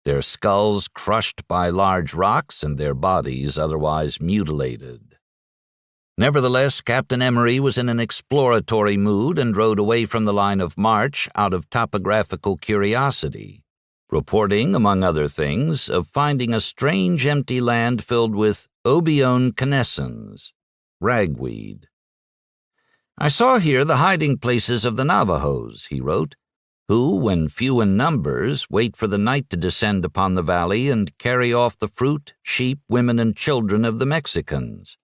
their skulls crushed by large rocks and their bodies otherwise mutilated. Nevertheless, Captain Emery was in an exploratory mood and rode away from the line of march out of topographical curiosity, reporting, among other things, of finding a strange empty land filled with Obione canescens, ragweed. "I saw here the hiding places of the Navajos," he wrote, "who, when few in numbers, wait for the night to descend upon the valley and carry off the fruit, sheep, women, and children of the Mexicans.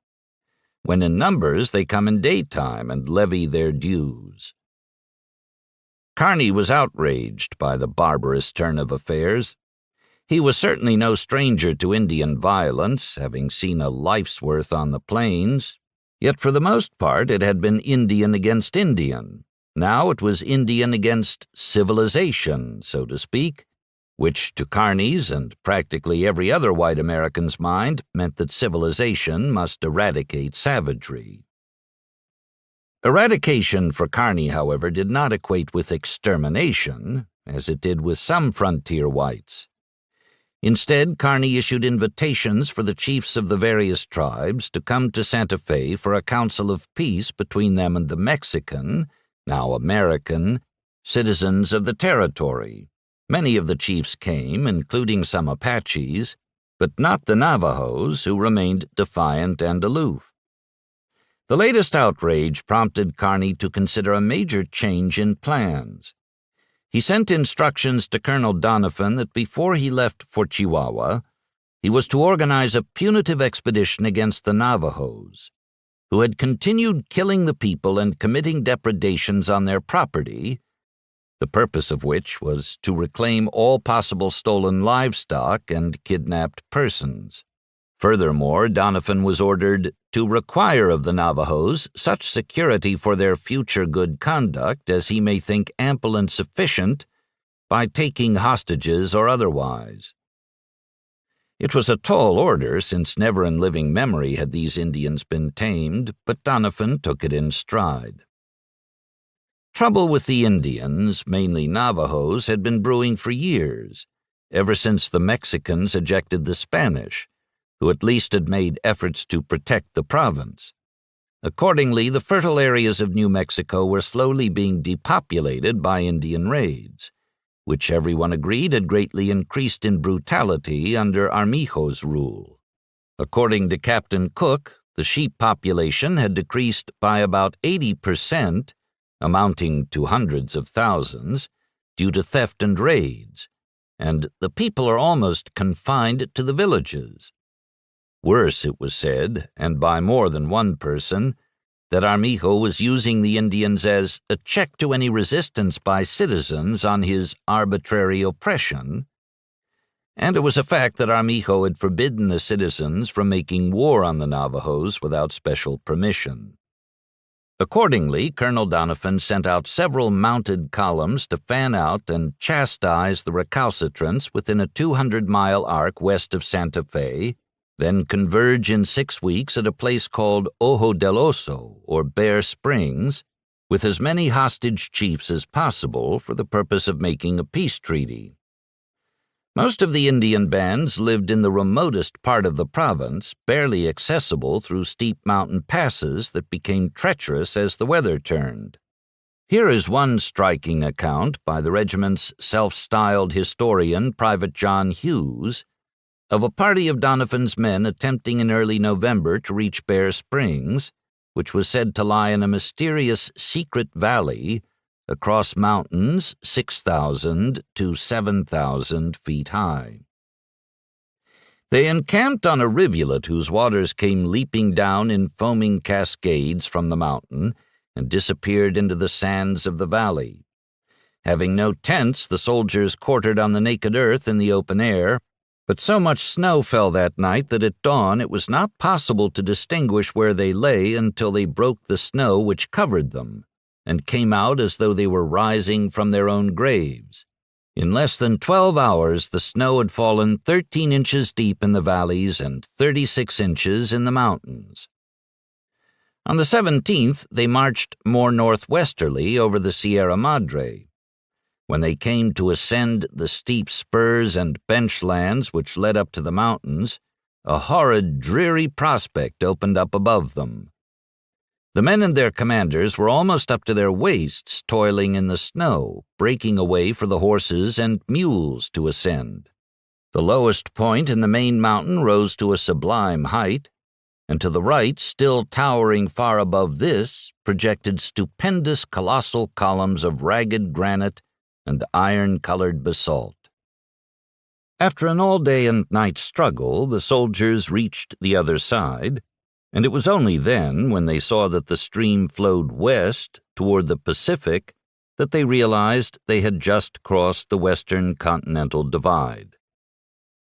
When in numbers, they come in daytime and levy their dues." Kearny was outraged by the barbarous turn of affairs. He was certainly no stranger to Indian violence, having seen a life's worth on the plains, yet for the most part it had been Indian against Indian. Now it was Indian against civilization, so to speak, which to Kearny's and practically every other white American's mind meant that civilization must eradicate savagery. Eradication for Kearny, however, did not equate with extermination, as it did with some frontier whites. Instead, Kearny issued invitations for the chiefs of the various tribes to come to Santa Fe for a council of peace between them and the Mexican, now American, citizens of the territory. Many of the chiefs came, including some Apaches, but not the Navajos, who remained defiant and aloof. The latest outrage prompted Kearny to consider a major change in plans. He sent instructions to Colonel Doniphan that before he left for Chihuahua, he was to organize a punitive expedition against the Navajos, who had continued killing the people and committing depredations on their property, the purpose of which was to reclaim all possible stolen livestock and kidnapped persons. Furthermore, Doniphan was ordered to require of the Navajos such security for their future good conduct as he may think ample and sufficient by taking hostages or otherwise. It was a tall order, since never in living memory had these Indians been tamed, but Doniphan took it in stride. Trouble with the Indians, mainly Navajos, had been brewing for years, ever since the Mexicans ejected the Spanish, who at least had made efforts to protect the province. Accordingly, the fertile areas of New Mexico were slowly being depopulated by Indian raids, which everyone agreed had greatly increased in brutality under Armijo's rule. According to Captain Cook, the sheep population had decreased by about 80%, amounting to hundreds of thousands, due to theft and raids, and the people are almost confined to the villages. Worse, it was said, and by more than one person, that Armijo was using the Indians as a check to any resistance by citizens on his arbitrary oppression, and it was a fact that Armijo had forbidden the citizens from making war on the Navajos without special permission. Accordingly, Colonel Doniphan sent out several mounted columns to fan out and chastise the recalcitrants within a 200-mile arc west of Santa Fe, then converge in 6 weeks at a place called Ojo del Oso, or Bear Springs, with as many hostage chiefs as possible for the purpose of making a peace treaty. Most of the Indian bands lived in the remotest part of the province, barely accessible through steep mountain passes that became treacherous as the weather turned. Here is one striking account by the regiment's self-styled historian, Private John Hughes, of a party of Doniphan's men attempting in early November to reach Bear Springs, which was said to lie in a mysterious secret valley across mountains 6,000 to 7,000 feet high. They encamped on a rivulet whose waters came leaping down in foaming cascades from the mountain and disappeared into the sands of the valley. Having no tents, the soldiers quartered on the naked earth in the open air, but so much snow fell that night that at dawn it was not possible to distinguish where they lay until they broke the snow which covered them, and came out as though they were rising from their own graves. In less than 12 hours, the snow had fallen 13 inches deep in the valleys and 36 inches in the mountains. On the 17th, they marched more northwesterly over the Sierra Madre. When they came to ascend the steep spurs and benchlands which led up to the mountains, a horrid, dreary prospect opened up above them. The men and their commanders were almost up to their waists toiling in the snow, breaking a way for the horses and mules to ascend. The lowest point in the main mountain rose to a sublime height, and to the right, still towering far above this, projected stupendous colossal columns of ragged granite and iron-colored basalt. After an all-day and night struggle, the soldiers reached the other side, and it was only then, when they saw that the stream flowed west toward the Pacific, that they realized they had just crossed the western continental divide.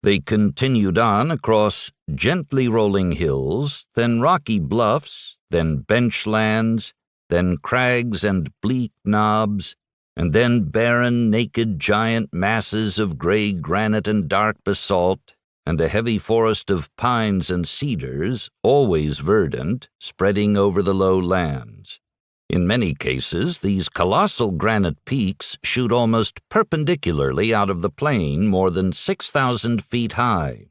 They continued on across gently rolling hills, then rocky bluffs, then benchlands, then crags and bleak knobs, and then barren, naked, giant masses of gray granite and dark basalt, and a heavy forest of pines and cedars, always verdant, spreading over the low lands. In many cases, these colossal granite peaks shoot almost perpendicularly out of the plain, more than 6,000 feet high.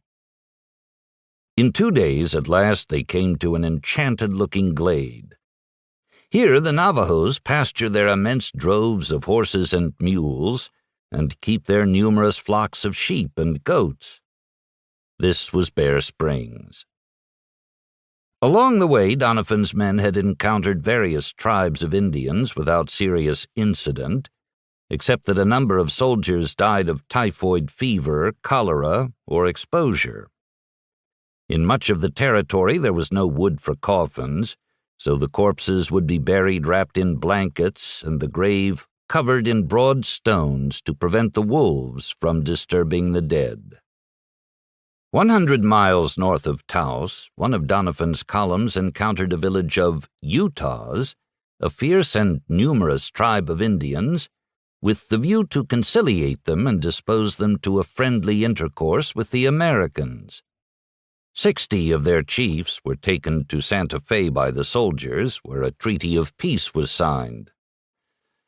In 2 days, at last, they came to an enchanted-looking glade. Here the Navajos pasture their immense droves of horses and mules, and keep their numerous flocks of sheep and goats. This was Bear Springs. Along the way, Doniphan's men had encountered various tribes of Indians without serious incident, except that a number of soldiers died of typhoid fever, cholera, or exposure. In much of the territory there was no wood for coffins, so the corpses would be buried wrapped in blankets and the grave covered in broad stones to prevent the wolves from disturbing the dead. 100 miles north of Taos, one of Doniphan's columns encountered a village of Utahs, a fierce and numerous tribe of Indians, with the view to conciliate them and dispose them to a friendly intercourse with the Americans. 60 of their chiefs were taken to Santa Fe by the soldiers, where a treaty of peace was signed.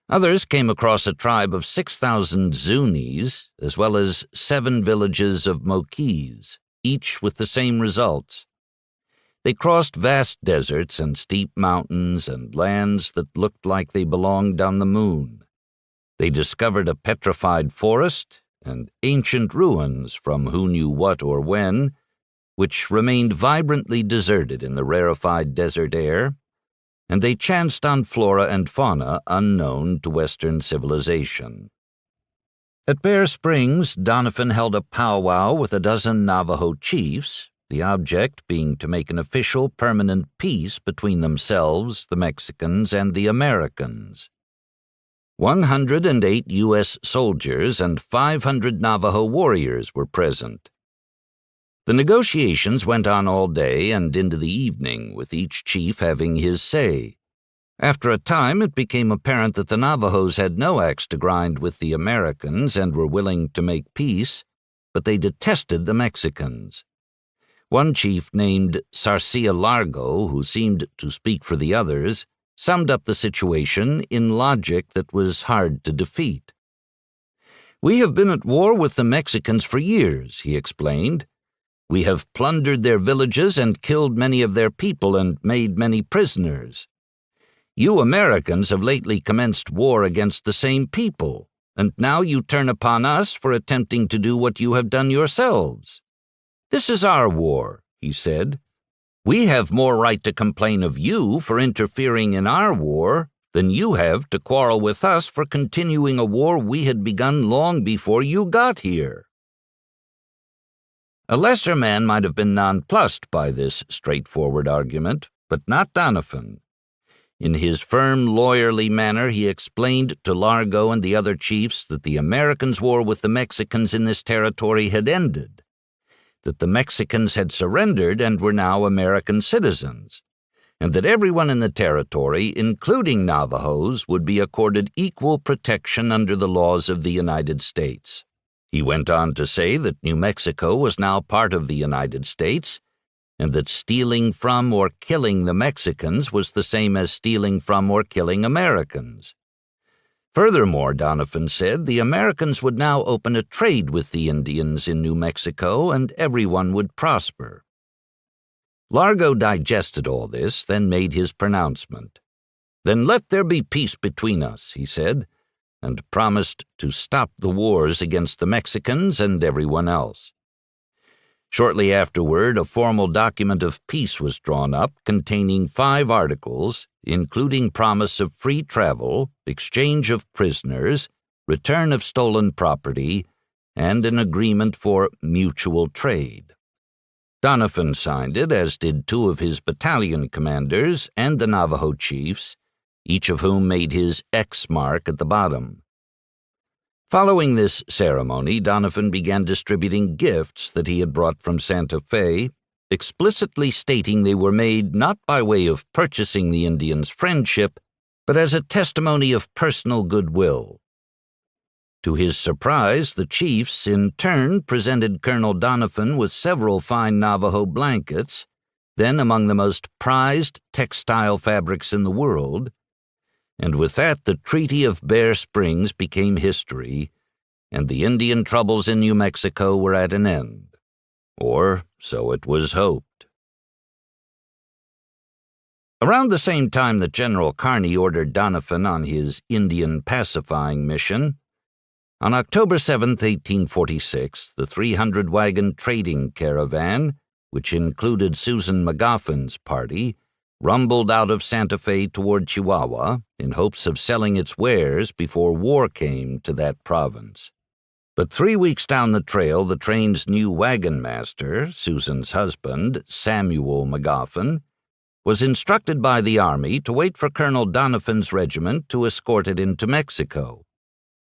Others came across a tribe of 6,000 Zunis, as well as 7 villages of Moquis, each with the same results. They crossed vast deserts and steep mountains and lands that looked like they belonged on the moon. They discovered a petrified forest and ancient ruins from who knew what or when, which remained vibrantly deserted in the rarefied desert air, and they chanced on flora and fauna unknown to Western civilization. At Bear Springs, Doniphan held a powwow with a dozen Navajo chiefs, the object being to make an official permanent peace between themselves, the Mexicans, and the Americans. 108 U.S. soldiers and 500 Navajo warriors were present. The negotiations went on all day and into the evening, with each chief having his say. After a time, it became apparent that the Navajos had no axe to grind with the Americans and were willing to make peace, but they detested the Mexicans. One chief named Sarcia Largo, who seemed to speak for the others, summed up the situation in logic that was hard to defeat. "We have been at war with the Mexicans for years," he explained. "We have plundered their villages and killed many of their people and made many prisoners. You Americans have lately commenced war against the same people, and now you turn upon us for attempting to do what you have done yourselves. This is our war," he said. "We have more right to complain of you for interfering in our war than you have to quarrel with us for continuing a war we had begun long before you got here." A lesser man might have been nonplussed by this straightforward argument, but not Doniphan. In his firm, lawyerly manner, he explained to Largo and the other chiefs that the Americans' war with the Mexicans in this territory had ended, that the Mexicans had surrendered and were now American citizens, and that everyone in the territory, including Navajos, would be accorded equal protection under the laws of the United States. He went on to say that New Mexico was now part of the United States, and that stealing from or killing the Mexicans was the same as stealing from or killing Americans. Furthermore, Donovan said, the Americans would now open a trade with the Indians in New Mexico and everyone would prosper. Largo digested all this, then made his pronouncement. "Then let there be peace between us," he said, and promised to stop the wars against the Mexicans and everyone else. Shortly afterward, a formal document of peace was drawn up containing 5 articles, including promise of free travel, exchange of prisoners, return of stolen property, and an agreement for mutual trade. Donovan signed it, as did 2 of his battalion commanders and the Navajo chiefs, each of whom made his X mark at the bottom. Following this ceremony, Donovan began distributing gifts that he had brought from Santa Fe, explicitly stating they were made not by way of purchasing the Indians' friendship, but as a testimony of personal goodwill. To his surprise, the chiefs in turn presented Colonel Donovan with several fine Navajo blankets, then among the most prized textile fabrics in the world, and with that the Treaty of Bear Springs became history, and the Indian troubles in New Mexico were at an end. Or so it was hoped. Around the same time that General Kearny ordered Donovan on his Indian pacifying mission, on October 7, 1846, the 300-wagon trading caravan, which included Susan McGoffin's party, rumbled out of Santa Fe toward Chihuahua in hopes of selling its wares before war came to that province. But 3 weeks down the trail, the train's new wagon master, Susan's husband, Samuel McGoffin, was instructed by the Army to wait for Colonel Donovan's regiment to escort it into Mexico.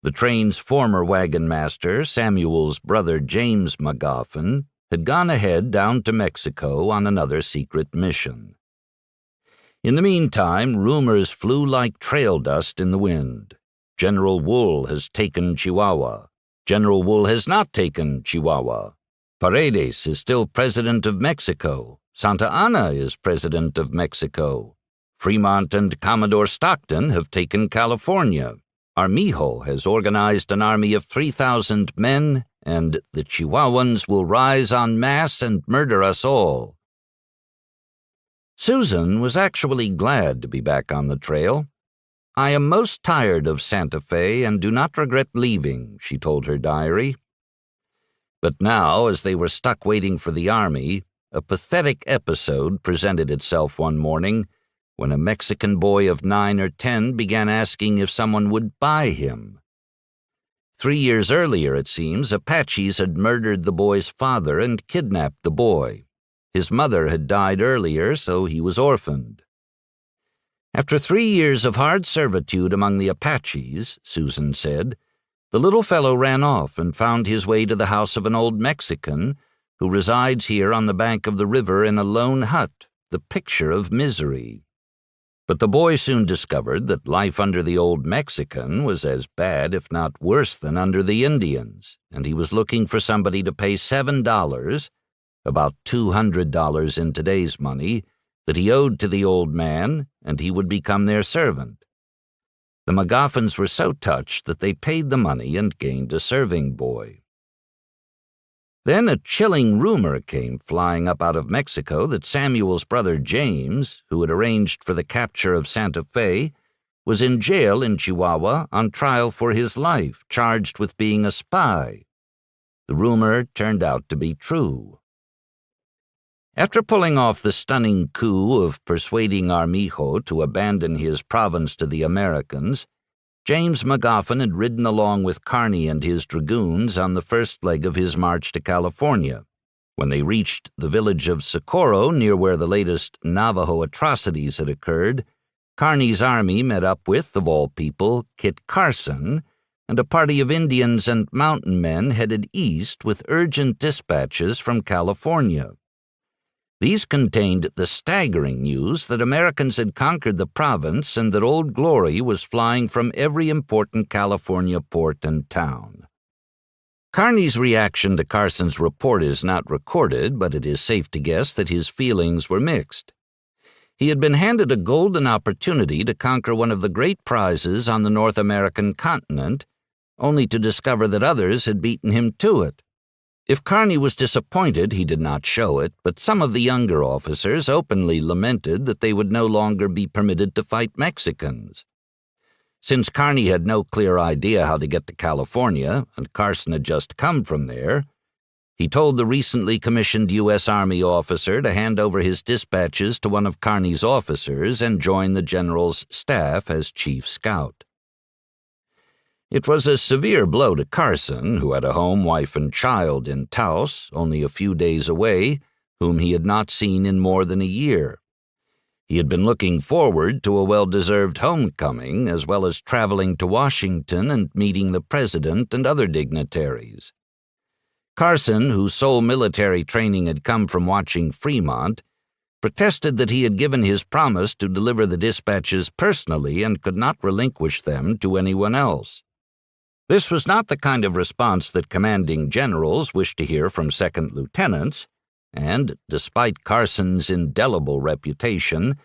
The train's former wagon master, Samuel's brother James McGoffin, had gone ahead down to Mexico on another secret mission. In the meantime, rumors flew like trail dust in the wind. General Wool has taken Chihuahua. General Wool has not taken Chihuahua. Paredes is still president of Mexico. Santa Anna is president of Mexico. Fremont and Commodore Stockton have taken California. Armijo has organized an army of 3,000 men, and the Chihuahuans will rise en masse and murder us all. Susan was actually glad to be back on the trail. "I am most tired of Santa Fe and do not regret leaving," she told her diary. But now, as they were stuck waiting for the army, a pathetic episode presented itself one morning when a Mexican boy of 9 or 10 began asking if someone would buy him. 3 years earlier, it seems, Apaches had murdered the boy's father and kidnapped the boy. His mother had died earlier, so he was orphaned. After 3 years of hard servitude among the Apaches, Susan said, the little fellow ran off and found his way to the house of an old Mexican who resides here on the bank of the river in a lone hut, the picture of misery. But the boy soon discovered that life under the old Mexican was as bad, if not worse, than under the Indians, and he was looking for somebody to pay $7, about $200 in today's money, that he owed to the old man, and he would become their servant. The McGoffins were so touched that they paid the money and gained a serving boy. Then a chilling rumor came flying up out of Mexico that Samuel's brother James, who had arranged for the capture of Santa Fe, was in jail in Chihuahua on trial for his life, charged with being a spy. The rumor turned out to be true. After pulling off the stunning coup of persuading Armijo to abandon his province to the Americans, James McGoffin had ridden along with Kearny and his dragoons on the first leg of his march to California. When they reached the village of Socorro, near where the latest Navajo atrocities had occurred, Kearny's army met up with, of all people, Kit Carson, and a party of Indians and mountain men headed east with urgent dispatches from California. These contained the staggering news that Americans had conquered the province and that Old Glory was flying from every important California port and town. Kearny's reaction to Carson's report is not recorded, but it is safe to guess that his feelings were mixed. He had been handed a golden opportunity to conquer one of the great prizes on the North American continent, only to discover that others had beaten him to it. If Kearny was disappointed, he did not show it, but some of the younger officers openly lamented that they would no longer be permitted to fight Mexicans. Since Kearny had no clear idea how to get to California, and Carson had just come from there, he told the recently commissioned U.S. Army officer to hand over his dispatches to one of Kearny's officers and join the general's staff as chief scout. It was a severe blow to Carson, who had a home, wife, and child in Taos, only a few days away, whom he had not seen in more than a year. He had been looking forward to a well-deserved homecoming, as well as traveling to Washington and meeting the president and other dignitaries. Carson, whose sole military training had come from watching Fremont, protested that he had given his promise to deliver the dispatches personally and could not relinquish them to anyone else. This was not the kind of response that commanding generals wished to hear from second lieutenants, and, despite Carson's indelible reputation,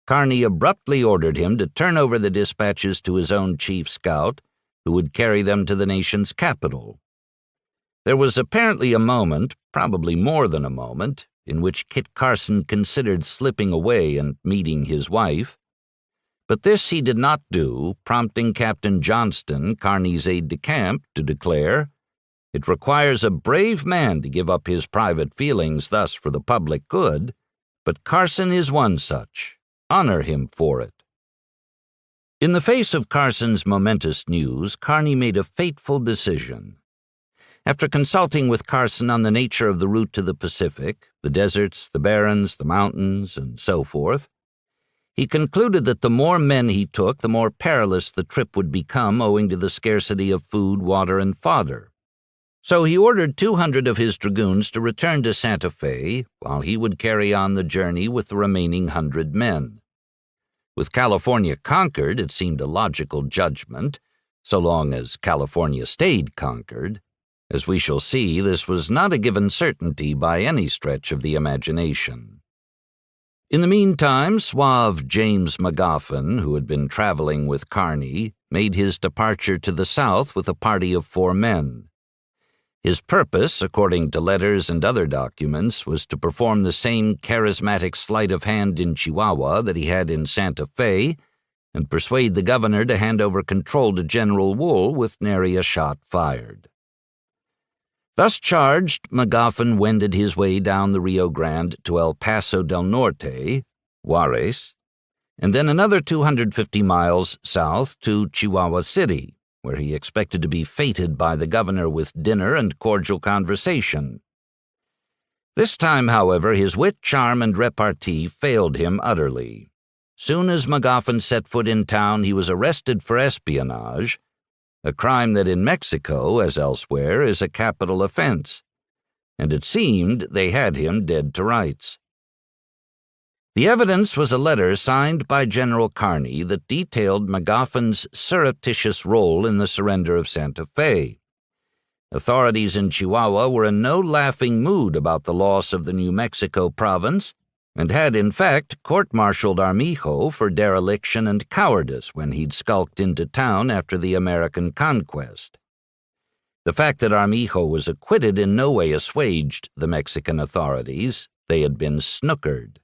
Kearny abruptly ordered him to turn over the dispatches to his own chief scout, who would carry them to the nation's capital. There was apparently a moment, probably more than a moment, in which Kit Carson considered slipping away and meeting his wife. But this he did not do, prompting Captain Johnston, Kearny's aide-de-camp, to declare, "It requires a brave man to give up his private feelings thus for the public good, but Carson is one such. Honor him for it." In the face of Carson's momentous news, Kearny made a fateful decision. After consulting with Carson on the nature of the route to the Pacific, the deserts, the barrens, the mountains, and so forth, he concluded that the more men he took, the more perilous the trip would become owing to the scarcity of food, water, and fodder. So he ordered 200 of his dragoons to return to Santa Fe, while he would carry on the journey with the remaining 100 men. With California conquered, it seemed a logical judgment, so long as California stayed conquered. As we shall see, this was not a given certainty by any stretch of the imagination. In the meantime, suave James Magoffin, who had been traveling with Kearny, made his departure to the south with a party of 4 men. His purpose, according to letters and other documents, was to perform the same charismatic sleight of hand in Chihuahua that he had in Santa Fe, and persuade the governor to hand over control to General Wool with nary a shot fired. Thus charged, Magoffin wended his way down the Rio Grande to El Paso del Norte, Juarez, and then another 250 miles south to Chihuahua City, where he expected to be feted by the governor with dinner and cordial conversation. This time, however, his wit, charm, and repartee failed him utterly. Soon as Magoffin set foot in town, he was arrested for espionage, a crime that in Mexico, as elsewhere, is a capital offense, and it seemed they had him dead to rights. The evidence was a letter signed by General Kearny that detailed Magoffin's surreptitious role in the surrender of Santa Fe. Authorities in Chihuahua were in no laughing mood about the loss of the New Mexico province, and had, in fact, court-martialed Armijo for dereliction and cowardice when he'd skulked into town after the American conquest. The fact that Armijo was acquitted in no way assuaged the Mexican authorities. They had been snookered.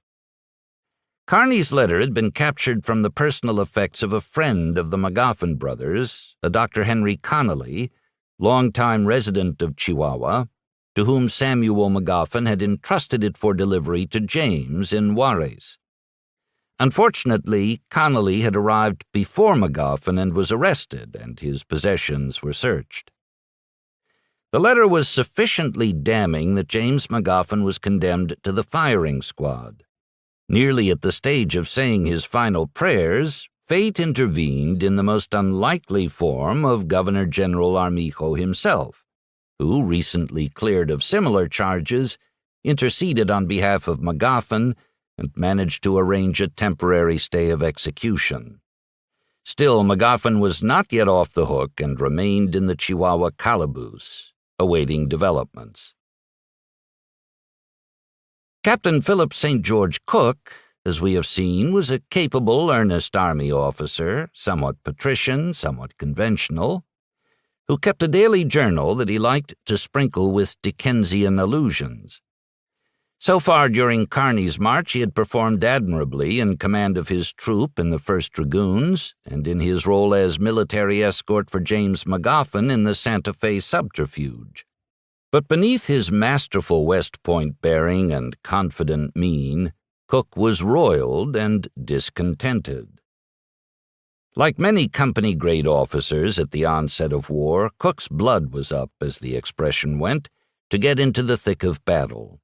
Kearny's letter had been captured from the personal effects of a friend of the Magoffin brothers, a Dr. Henry Connolly, longtime resident of Chihuahua, to whom Samuel Magoffin had entrusted it for delivery to James in Juarez. Unfortunately, Connolly had arrived before Magoffin and was arrested, and his possessions were searched. The letter was sufficiently damning that James Magoffin was condemned to the firing squad. Nearly at the stage of saying his final prayers, fate intervened in the most unlikely form of Governor-General Armijo himself, who, recently cleared of similar charges, interceded on behalf of Magoffin and managed to arrange a temporary stay of execution. Still, Magoffin was not yet off the hook and remained in the Chihuahua calaboose, awaiting developments. Captain Philip St. George Cook, as we have seen, was a capable, earnest army officer, somewhat patrician, somewhat conventional, who kept a daily journal that he liked to sprinkle with Dickensian allusions. So far during Kearny's march he had performed admirably in command of his troop in the 1st Dragoons and in his role as military escort for James Magoffin in the Santa Fe subterfuge. But beneath his masterful West Point bearing and confident mien, Cook was roiled and discontented. Like many company-grade officers at the onset of war, Cook's blood was up, as the expression went, to get into the thick of battle.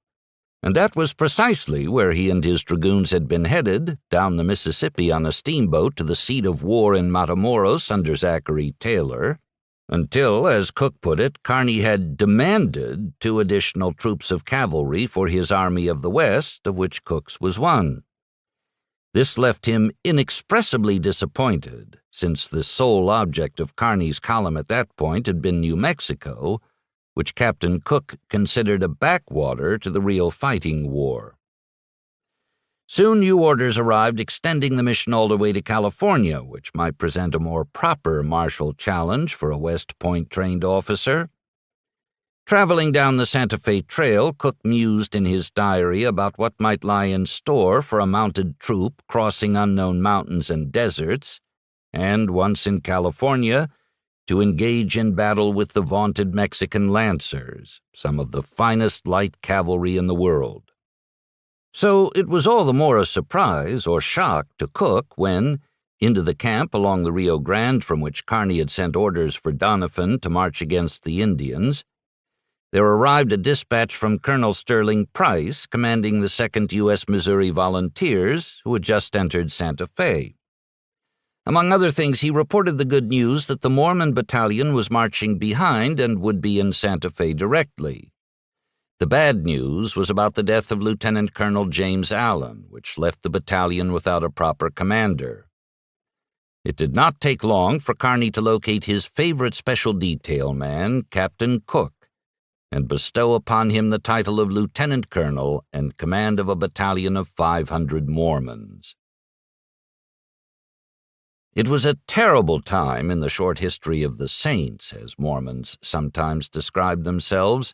And that was precisely where he and his dragoons had been headed, down the Mississippi on a steamboat to the seat of war in Matamoros under Zachary Taylor, until, as Cook put it, Kearny had demanded 2 additional troops of cavalry for his Army of the West, of which Cook's was one. This left him inexpressibly disappointed, since the sole object of Kearny's column at that point had been New Mexico, which Captain Cook considered a backwater to the real fighting war. Soon new orders arrived extending the mission all the way to California, which might present a more proper martial challenge for a West Point-trained officer. Traveling down the Santa Fe Trail, Cook mused in his diary about what might lie in store for a mounted troop crossing unknown mountains and deserts, and, once in California, to engage in battle with the vaunted Mexican Lancers, some of the finest light cavalry in the world. So it was all the more a surprise or shock to Cook when, into the camp along the Rio Grande from which Kearny had sent orders for Doniphan to march against the Indians, there arrived a dispatch from Colonel Sterling Price, commanding the 2nd U.S. Missouri Volunteers, who had just entered Santa Fe. Among other things, he reported the good news that the Mormon battalion was marching behind and would be in Santa Fe directly. The bad news was about the death of Lieutenant Colonel James Allen, which left the battalion without a proper commander. It did not take long for Kearny to locate his favorite special detail man, Captain Cook, and bestow upon him the title of Lieutenant Colonel and command of a battalion of 500 Mormons. It was a terrible time in the short history of the Saints, as Mormons sometimes describe themselves,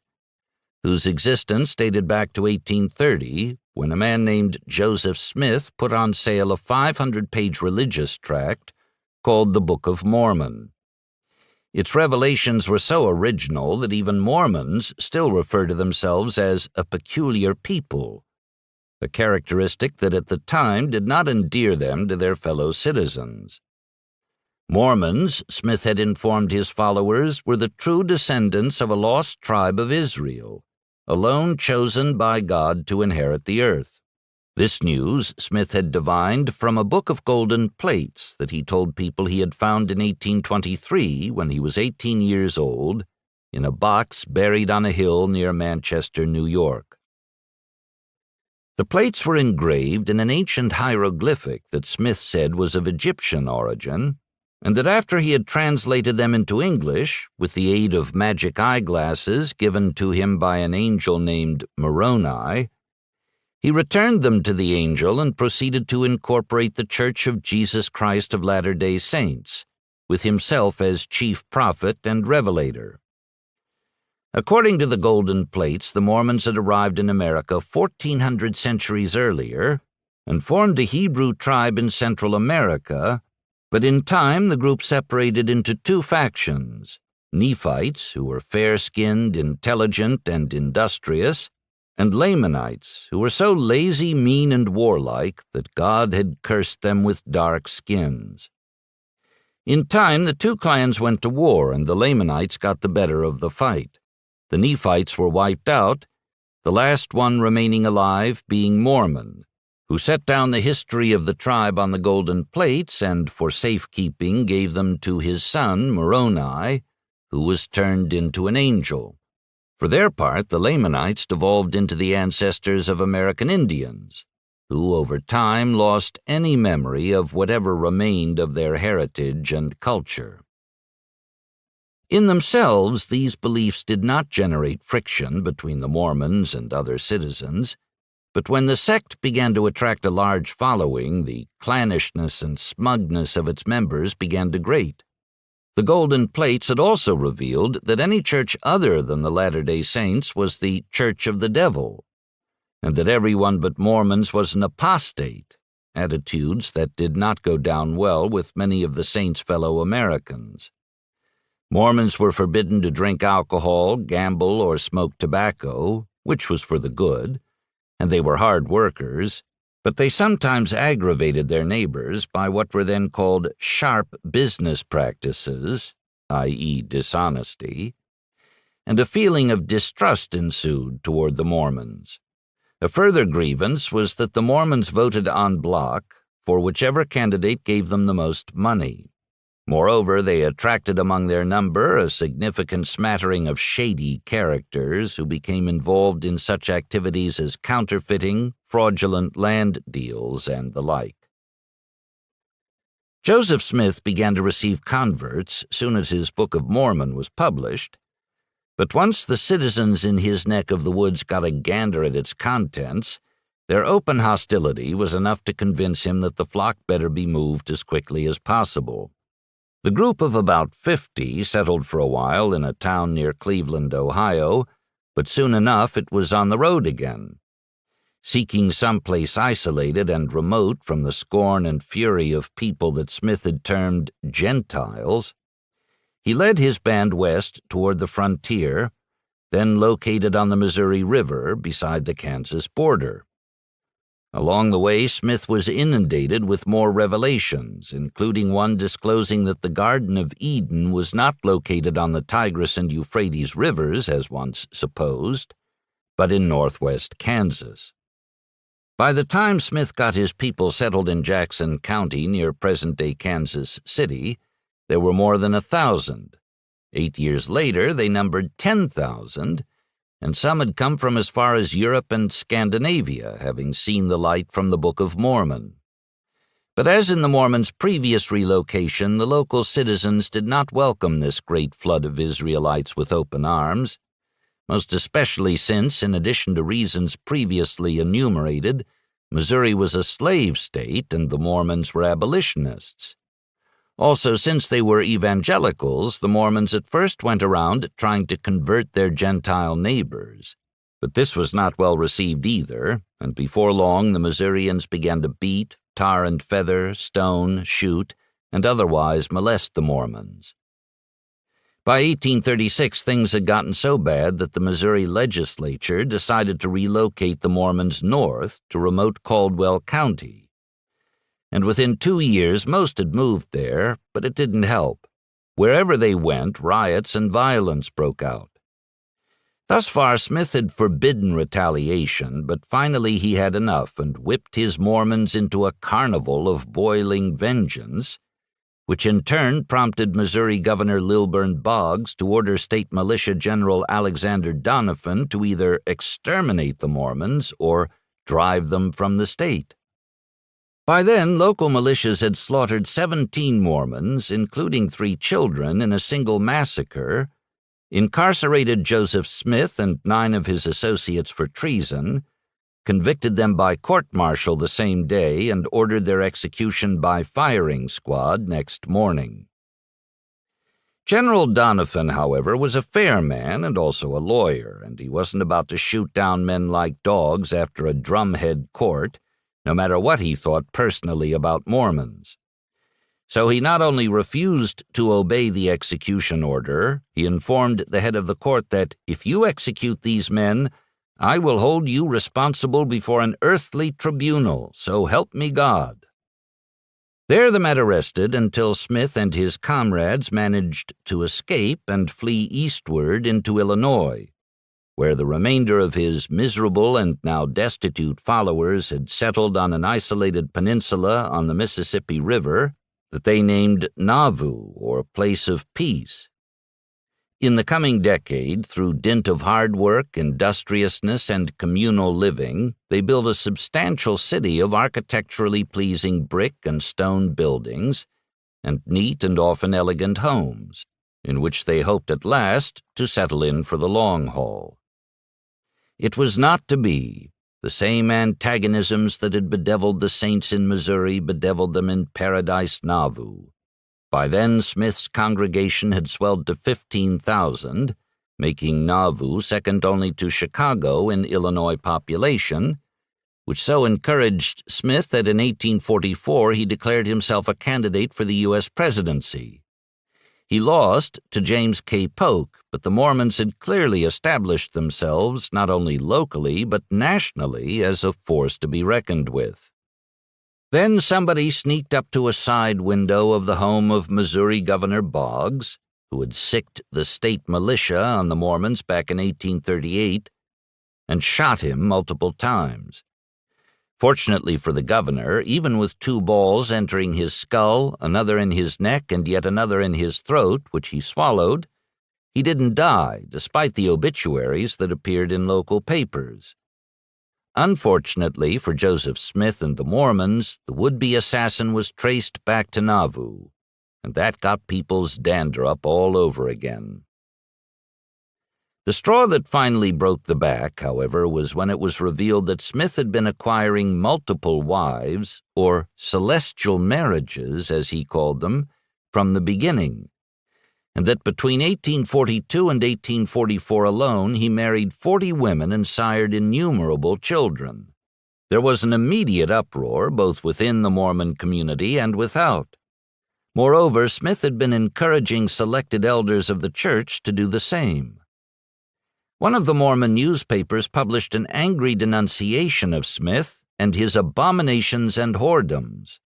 whose existence dated back to 1830, when a man named Joseph Smith put on sale a 500-page religious tract called the Book of Mormon. Its revelations were so original that even Mormons still refer to themselves as a peculiar people, a characteristic that at the time did not endear them to their fellow citizens. Mormons, Smith had informed his followers, were the true descendants of a lost tribe of Israel, alone chosen by God to inherit the earth. This news Smith had divined from a book of golden plates that he told people he had found in 1823 when he was 18 years old, in a box buried on a hill near Manchester, New York. The plates were engraved in an ancient hieroglyphic that Smith said was of Egyptian origin, and that after he had translated them into English, with the aid of magic eyeglasses given to him by an angel named Moroni, he returned them to the angel and proceeded to incorporate the Church of Jesus Christ of Latter-day Saints, with himself as chief prophet and revelator. According to the golden plates, the Mormons had arrived in America 1,400 centuries earlier and formed a Hebrew tribe in Central America, but in time the group separated into 2 factions, Nephites, who were fair-skinned, intelligent, and industrious, and Lamanites, who were so lazy, mean, and warlike that God had cursed them with dark skins. In time, the 2 clans went to war, and the Lamanites got the better of the fight. The Nephites were wiped out, the last one remaining alive being Mormon, who set down the history of the tribe on the golden plates and, for safekeeping, gave them to his son, Moroni, who was turned into an angel. For their part, the Lamanites devolved into the ancestors of American Indians, who over time lost any memory of whatever remained of their heritage and culture. In themselves, these beliefs did not generate friction between the Mormons and other citizens, But when the sect began to attract a large following, the clannishness and smugness of its members began to grate. The golden plates had also revealed that any church other than the Latter-day Saints was the church of the devil, and that everyone but Mormons was an apostate, attitudes that did not go down well with many of the saints' fellow Americans. Mormons were forbidden to drink alcohol, gamble, or smoke tobacco, which was for the good, and they were hard workers, but they sometimes aggravated their neighbors by what were then called sharp business practices, i.e. dishonesty, and a feeling of distrust ensued toward the Mormons. A further grievance was that the Mormons voted en bloc for whichever candidate gave them the most money. Moreover, they attracted among their number a significant smattering of shady characters who became involved in such activities as counterfeiting, fraudulent land deals, and the like. Joseph Smith began to receive converts soon as his Book of Mormon was published, but once the citizens in his neck of the woods got a gander at its contents, their open hostility was enough to convince him that the flock better be moved as quickly as possible. The group of about 50 settled for a while in a town near Cleveland, Ohio, but soon enough it was on the road again. Seeking some place isolated and remote from the scorn and fury of people that Smith had termed Gentiles, he led his band west toward the frontier, then located on the Missouri River beside the Kansas border. Along the way, Smith was inundated with more revelations, including one disclosing that the Garden of Eden was not located on the Tigris and Euphrates rivers, as once supposed, but in northwest Kansas. By the time Smith got his people settled in Jackson County near present-day Kansas City, there were more than 1,000. 8 years later, they numbered 10,000, and some had come from as far as Europe and Scandinavia, having seen the light from the Book of Mormon. But as in the Mormons' previous relocation, the local citizens did not welcome this great flood of Israelites with open arms, most especially since, in addition to reasons previously enumerated, Missouri was a slave state and the Mormons were abolitionists. Also, since they were evangelicals, the Mormons at first went around trying to convert their Gentile neighbors. But this was not well received either, and before long the Missourians began to beat, tar and feather, stone, shoot, and otherwise molest the Mormons. By 1836, things had gotten so bad that the Missouri legislature decided to relocate the Mormons north to remote Caldwell County. And within 2 years, most had moved there, but it didn't help. Wherever they went, riots and violence broke out. Thus far, Smith had forbidden retaliation, but finally he had enough and whipped his Mormons into a carnival of boiling vengeance, which in turn prompted Missouri Governor Lilburn Boggs to order State Militia General Alexander Doniphan to either exterminate the Mormons or drive them from the state. By then, local militias had slaughtered 17 Mormons, including 3 children, in a single massacre, incarcerated Joseph Smith and 9 of his associates for treason, convicted them by court-martial the same day, and ordered their execution by firing squad next morning. General Doniphan, however, was a fair man and also a lawyer, and he wasn't about to shoot down men like dogs after a drumhead court, no matter what he thought personally about Mormons. So he not only refused to obey the execution order, he informed the head of the court that, if you execute these men, I will hold you responsible before an earthly tribunal, so help me God. There the matter rested until Smith and his comrades managed to escape and flee eastward into Illinois, where the remainder of his miserable and now destitute followers had settled on an isolated peninsula on the Mississippi River that they named Nauvoo, or Place of Peace. In the coming decade, through dint of hard work, industriousness, and communal living, they built a substantial city of architecturally pleasing brick and stone buildings and neat and often elegant homes, in which they hoped at last to settle in for the long haul. It was not to be, The same antagonisms that had bedeviled the saints in Missouri bedeviled them in Paradise, Nauvoo. By then, Smith's congregation had swelled to 15,000, making Nauvoo second only to Chicago in Illinois population, which so encouraged Smith that in 1844 he declared himself a candidate for the U.S. presidency. He lost to James K. Polk, but the Mormons had clearly established themselves not only locally but nationally as a force to be reckoned with. Then somebody sneaked up to a side window of the home of Missouri Governor Boggs, who had sicked the state militia on the Mormons back in 1838, and shot him multiple times. Fortunately for the governor, even with 2 balls entering his skull, another in his neck, and yet another in his throat, which he swallowed, he didn't die, despite the obituaries that appeared in local papers. Unfortunately for Joseph Smith and the Mormons, the would-be assassin was traced back to Nauvoo, and that got people's dander up all over again. The straw that finally broke the back, however, was when it was revealed that Smith had been acquiring multiple wives, or celestial marriages, as he called them, from the beginning, and that between 1842 and 1844 alone he married 40 women and sired innumerable children. There was an immediate uproar, both within the Mormon community and without. Moreover, Smith had been encouraging selected elders of the church to do the same. One of the Mormon newspapers published an angry denunciation of Smith and his abominations and whoredoms.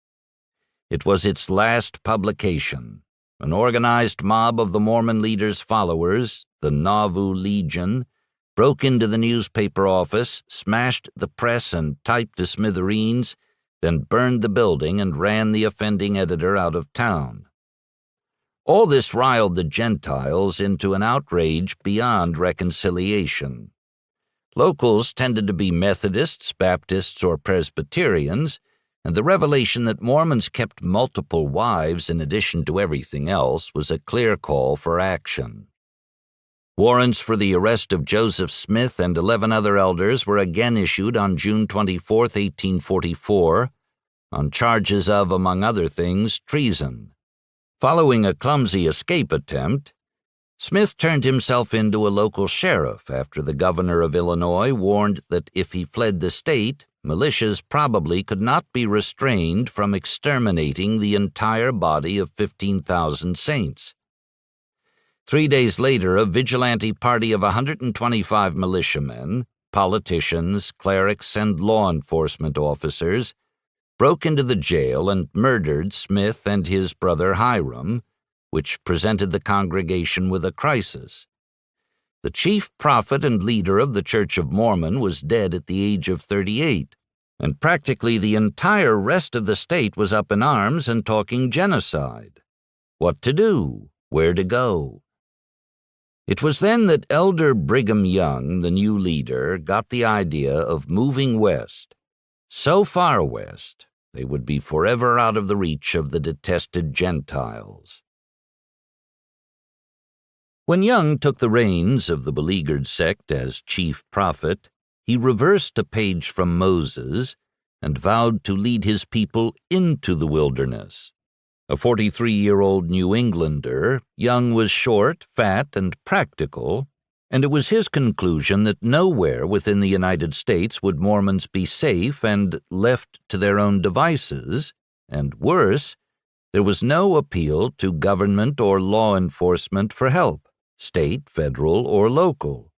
It was its last publication. An organized mob of the Mormon leader's followers, the Nauvoo Legion, broke into the newspaper office, smashed the press and type to smithereens, then burned the building and ran the offending editor out of town. All this riled the Gentiles into an outrage beyond reconciliation. Locals tended to be Methodists, Baptists, or Presbyterians, and the revelation that Mormons kept multiple wives in addition to everything else was a clear call for action. Warrants for the arrest of Joseph Smith and 11 other elders were again issued on June 24, 1844, on charges of, among other things, treason. Following a clumsy escape attempt, Smith turned himself into a local sheriff after the governor of Illinois warned that if he fled the state, militias probably could not be restrained from exterminating the entire body of 15,000 saints. 3 days later, a vigilante party of 125 militiamen, politicians, clerics, and law enforcement officers broke into the jail and murdered Smith and his brother Hiram, which presented the congregation with a crisis. The chief prophet and leader of the Church of Mormon was dead at the age of 38, and practically the entire rest of the state was up in arms and talking genocide. What to do? Where to go? It was then that Elder Brigham Young, the new leader, got the idea of moving west, so far west they would be forever out of the reach of the detested Gentiles. When Young took the reins of the beleaguered sect as chief prophet, he reversed a page from Moses and vowed to lead his people into the wilderness. A 43-year-old New Englander, Young was short, fat, and practical, and it was his conclusion that nowhere within the United States would Mormons be safe and left to their own devices, and worse, there was no appeal to government or law enforcement for help, state, federal, or local.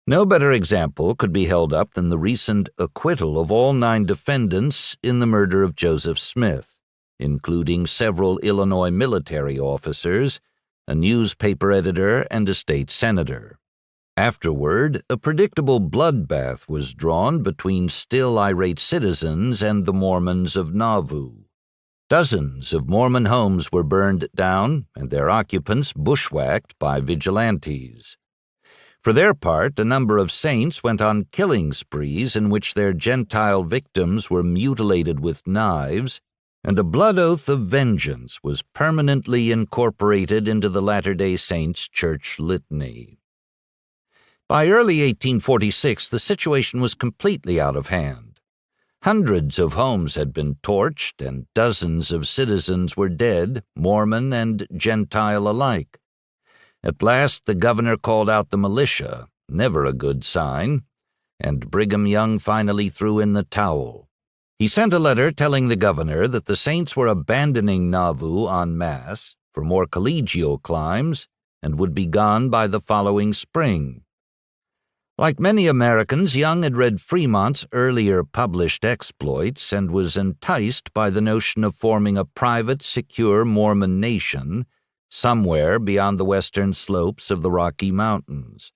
No better example could be held up than the recent acquittal of all 9 defendants in the murder of Joseph Smith, including several Illinois military officers, a newspaper editor, and a state senator. Afterward, a predictable bloodbath was drawn between still irate citizens and the Mormons of Nauvoo. Dozens of Mormon homes were burned down and their occupants bushwhacked by vigilantes. For their part, a number of saints went on killing sprees in which their Gentile victims were mutilated with knives, and a blood oath of vengeance was permanently incorporated into the Latter-day Saints' church litany. By early 1846, the situation was completely out of hand. Hundreds of homes had been torched, and dozens of citizens were dead, Mormon and Gentile alike. At last the governor called out the militia, never a good sign, and Brigham Young finally threw in the towel. He sent a letter telling the governor that the Saints were abandoning Nauvoo en masse for more collegial climes and would be gone by the following spring. Like many Americans, Young had read Fremont's earlier published exploits and was enticed by the notion of forming a private, secure Mormon nation somewhere beyond the western slopes of the Rocky Mountains.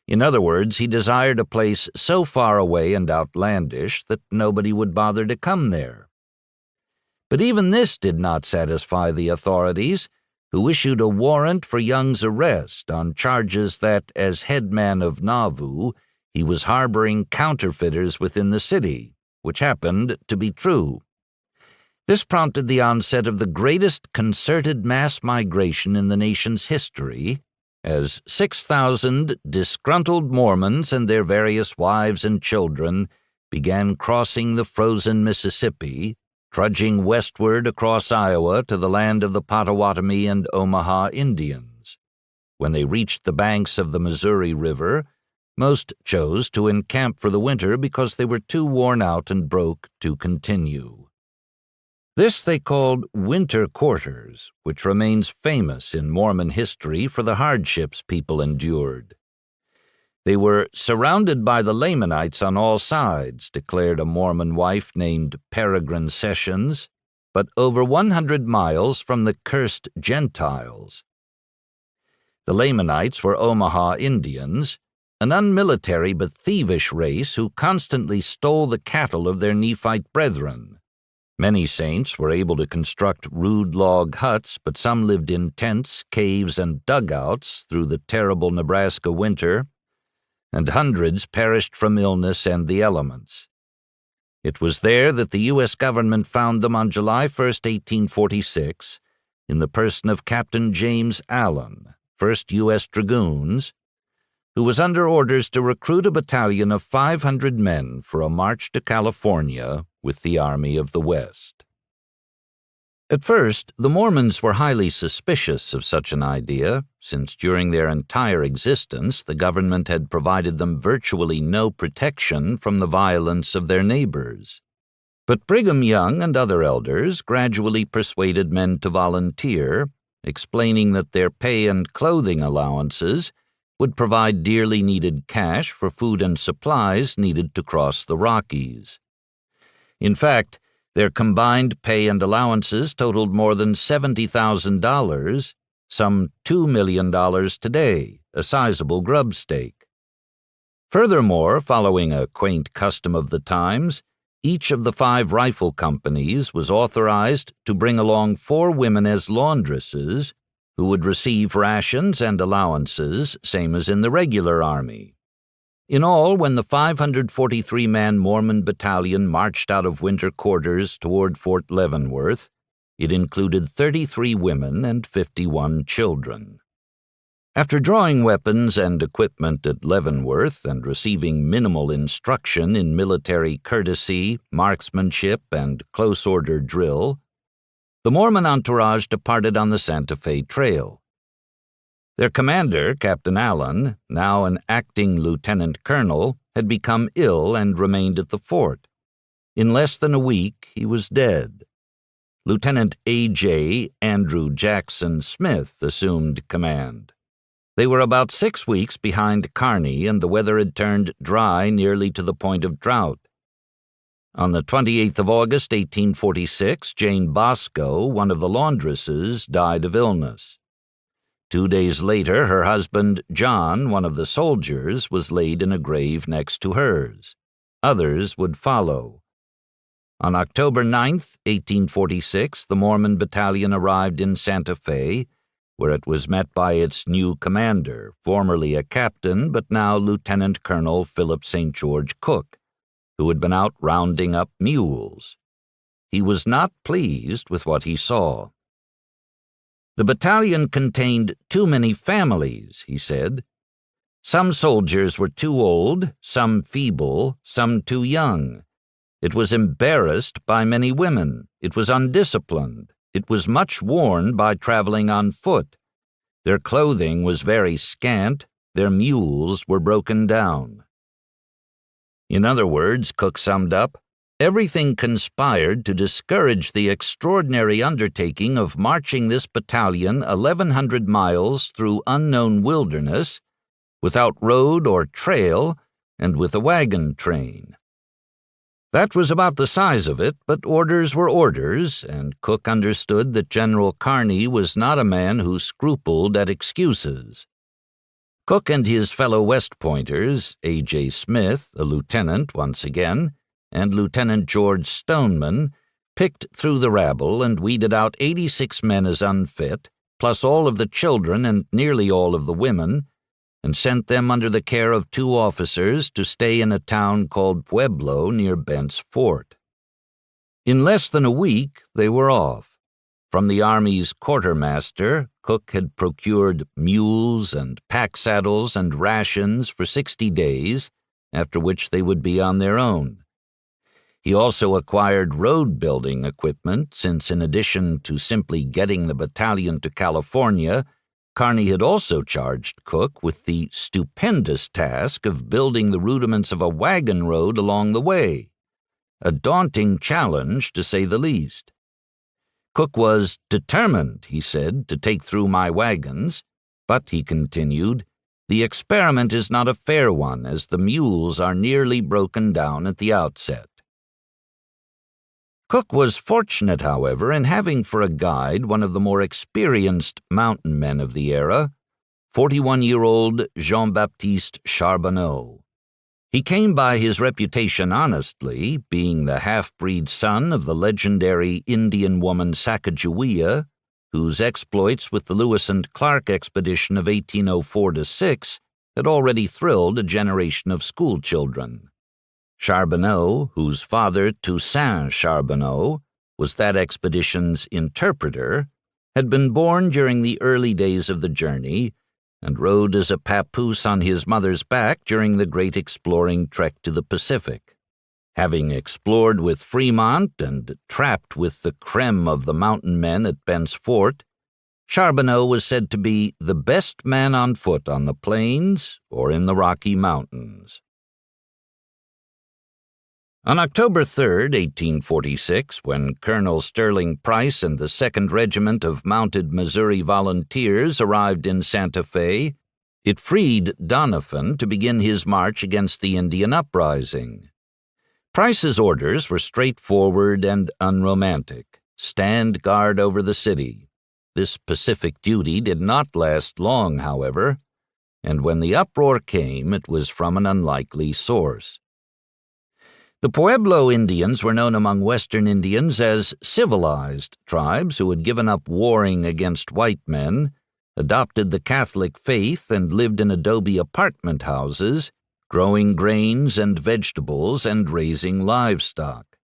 In other words, he desired a place so far away and outlandish that nobody would bother to come there. But even this did not satisfy the authorities, who issued a warrant for Young's arrest on charges that, as headman of Nauvoo, he was harboring counterfeiters within the city, which happened to be true. This prompted the onset of the greatest concerted mass migration in the nation's history, as 6,000 disgruntled Mormons and their various wives and children began crossing the frozen Mississippi, trudging westward across Iowa to the land of the Potawatomi and Omaha Indians. When they reached the banks of the Missouri River, most chose to encamp for the winter because they were too worn out and broke to continue. This they called winter quarters, which remains famous in Mormon history for the hardships people endured. They were surrounded by the Lamanites on all sides, declared a Mormon wife named Peregrine Sessions, but over 100 miles from the cursed Gentiles. The Lamanites were Omaha Indians, an unmilitary but thievish race who constantly stole the cattle of their Nephite brethren. Many saints were able to construct rude log huts, but some lived in tents, caves, and dugouts through the terrible Nebraska winter, and hundreds perished from illness and the elements. It was there that the U.S. government found them on July 1, 1846, in the person of Captain James Allen, 1st U.S. Dragoons, who was under orders to recruit a battalion of 500 men for a march to California with the Army of the West. At first, the Mormons were highly suspicious of such an idea, since during their entire existence the government had provided them virtually no protection from the violence of their neighbors. But Brigham Young and other elders gradually persuaded men to volunteer, explaining that their pay and clothing allowances would provide dearly needed cash for food and supplies needed to cross the Rockies. In fact, their combined pay and allowances totaled more than $70,000, some $2 million today, a sizable grub stake. Furthermore, following a quaint custom of the times, each of the 5 rifle companies was authorized to bring along 4 women as laundresses who would receive rations and allowances, same as in the regular army. In all, when the 543-man Mormon battalion marched out of winter quarters toward Fort Leavenworth, it included 33 women and 51 children. After drawing weapons and equipment at Leavenworth and receiving minimal instruction in military courtesy, marksmanship, and close-order drill, the Mormon entourage departed on the Santa Fe Trail. Their commander, Captain Allen, now an acting lieutenant colonel, had become ill and remained at the fort. In less than a week, he was dead. Lieutenant A.J. Andrew Jackson Smith assumed command. They were about 6 weeks behind Kearny, and the weather had turned dry nearly to the point of drought. On the 28th of August, 1846, Jane Bosco, one of the laundresses, died of illness. 2 days later, her husband, John, one of the soldiers, was laid in a grave next to hers. Others would follow. On October 9, 1846, the Mormon battalion arrived in Santa Fe, where it was met by its new commander, formerly a captain but now Lieutenant Colonel Philip St. George Cook, who had been out rounding up mules. He was not pleased with what he saw. The battalion contained too many families, he said. Some soldiers were too old, some feeble, some too young. It was embarrassed by many women. It was undisciplined. It was much worn by traveling on foot. Their clothing was very scant. Their mules were broken down. In other words, Cook summed up, everything conspired to discourage the extraordinary undertaking of marching this battalion 1,100 miles through unknown wilderness, without road or trail, and with a wagon train. That was about the size of it, but orders were orders, and Cook understood that General Kearny was not a man who scrupled at excuses. Cook and his fellow West Pointers, A.J. Smith, a lieutenant once again, and Lieutenant George Stoneman, picked through the rabble and weeded out 86 men as unfit, plus all of the children and nearly all of the women, and sent them under the care of 2 officers to stay in a town called Pueblo near Bent's Fort. In less than a week, they were off. From the Army's quartermaster, Cook had procured mules and pack saddles and rations for 60 days, after which they would be on their own. He also acquired road-building equipment, since in addition to simply getting the battalion to California, Kearny had also charged Cook with the stupendous task of building the rudiments of a wagon road along the way, a daunting challenge to say the least. Cook was determined, he said, to take through my wagons, but, he continued, the experiment is not a fair one, as the mules are nearly broken down at the outset. Cook was fortunate, however, in having for a guide one of the more experienced mountain men of the era, 41-year-old Jean-Baptiste Charbonneau. He came by his reputation honestly, being the half-breed son of the legendary Indian woman Sacagawea, whose exploits with the Lewis and Clark expedition of 1804-6 had already thrilled a generation of schoolchildren. Charbonneau, whose father, Toussaint Charbonneau, was that expedition's interpreter, had been born during the early days of the journey and rode as a papoose on his mother's back during the great exploring trek to the Pacific. Having explored with Fremont and trapped with the creme of the mountain men at Bent's Fort, Charbonneau was said to be the best man on foot on the plains or in the Rocky Mountains. On October 3, 1846, when Colonel Sterling Price and the 2nd Regiment of Mounted Missouri Volunteers arrived in Santa Fe, it freed Doniphan to begin his march against the Indian uprising. Price's orders were straightforward and unromantic. Stand guard over the city. This pacific duty did not last long, however, and when the uproar came, it was from an unlikely source. The Pueblo Indians were known among Western Indians as civilized tribes who had given up warring against white men, adopted the Catholic faith, and lived in adobe apartment houses, growing grains and vegetables and raising livestock.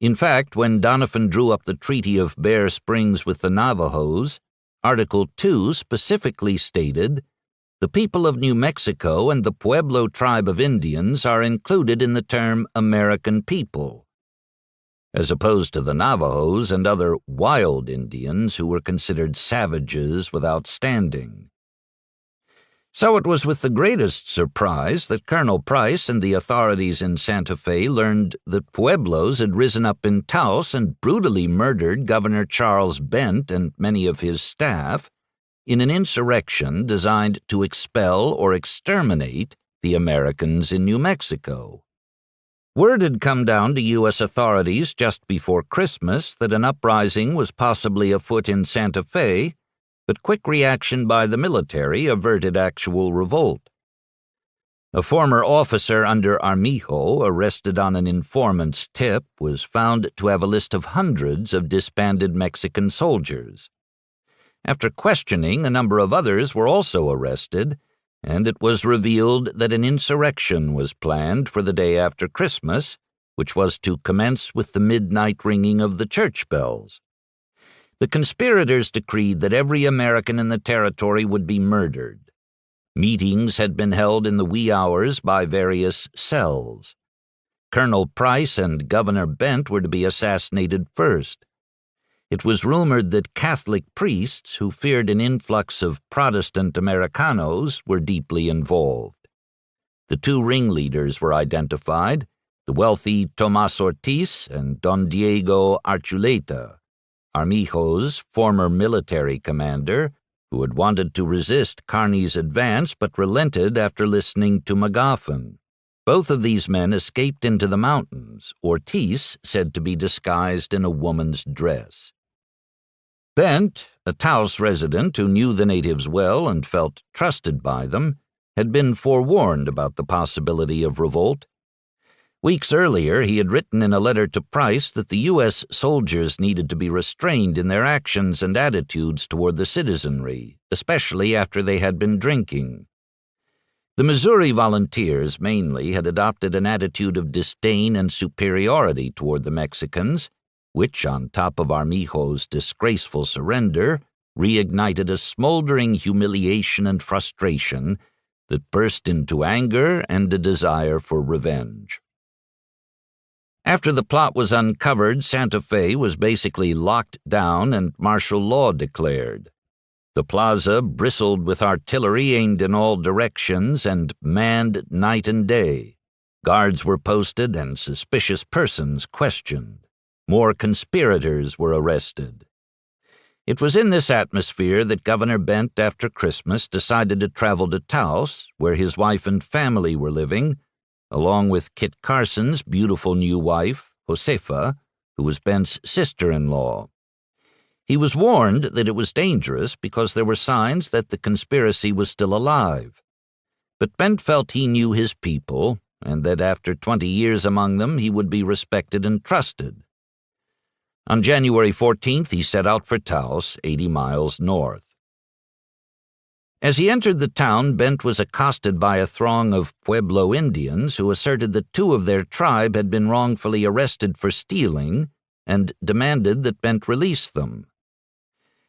In fact, when Doniphan drew up the Treaty of Bear Springs with the Navajos, Article 2 specifically stated, "The people of New Mexico and the Pueblo tribe of Indians are included in the term American people," as opposed to the Navajos and other wild Indians who were considered savages without standing. So it was with the greatest surprise that Colonel Price and the authorities in Santa Fe learned that Pueblos had risen up in Taos and brutally murdered Governor Charles Bent and many of his staff in an insurrection designed to expel or exterminate the Americans in New Mexico. Word had come down to U.S. authorities just before Christmas that an uprising was possibly afoot in Santa Fe, but quick reaction by the military averted actual revolt. A former officer under Armijo, arrested on an informant's tip, was found to have a list of hundreds of disbanded Mexican soldiers. After questioning, a number of others were also arrested, and it was revealed that an insurrection was planned for the day after Christmas, which was to commence with the midnight ringing of the church bells. The conspirators decreed that every American in the territory would be murdered. Meetings had been held in the wee hours by various cells. Colonel Price and Governor Bent were to be assassinated first. It was rumored that Catholic priests, who feared an influx of Protestant Americanos, were deeply involved. The two ringleaders were identified, the wealthy Tomas Ortiz and Don Diego Archuleta, Armijo's former military commander, who had wanted to resist Kearny's advance but relented after listening to Magoffin. Both of these men escaped into the mountains, Ortiz said to be disguised in a woman's dress. Bent, a Taos resident who knew the natives well and felt trusted by them, had been forewarned about the possibility of revolt. Weeks earlier, he had written in a letter to Price that the U.S. soldiers needed to be restrained in their actions and attitudes toward the citizenry, especially after they had been drinking. The Missouri volunteers, mainly, had adopted an attitude of disdain and superiority toward the Mexicans, which, on top of Armijo's disgraceful surrender, reignited a smoldering humiliation and frustration that burst into anger and a desire for revenge. After the plot was uncovered, Santa Fe was basically locked down and martial law declared. The plaza bristled with artillery aimed in all directions and manned night and day. Guards were posted and suspicious persons questioned. More conspirators were arrested. It was in this atmosphere that Governor Bent, after Christmas, decided to travel to Taos, where his wife and family were living, along with Kit Carson's beautiful new wife, Josefa, who was Bent's sister-in-law. He was warned that it was dangerous because there were signs that the conspiracy was still alive. But Bent felt he knew his people, and that after 20 years among them he would be respected and trusted. On January 14th, he set out for Taos, 80 miles north. As he entered the town, Bent was accosted by a throng of Pueblo Indians who asserted that 2 of their tribe had been wrongfully arrested for stealing and demanded that Bent release them.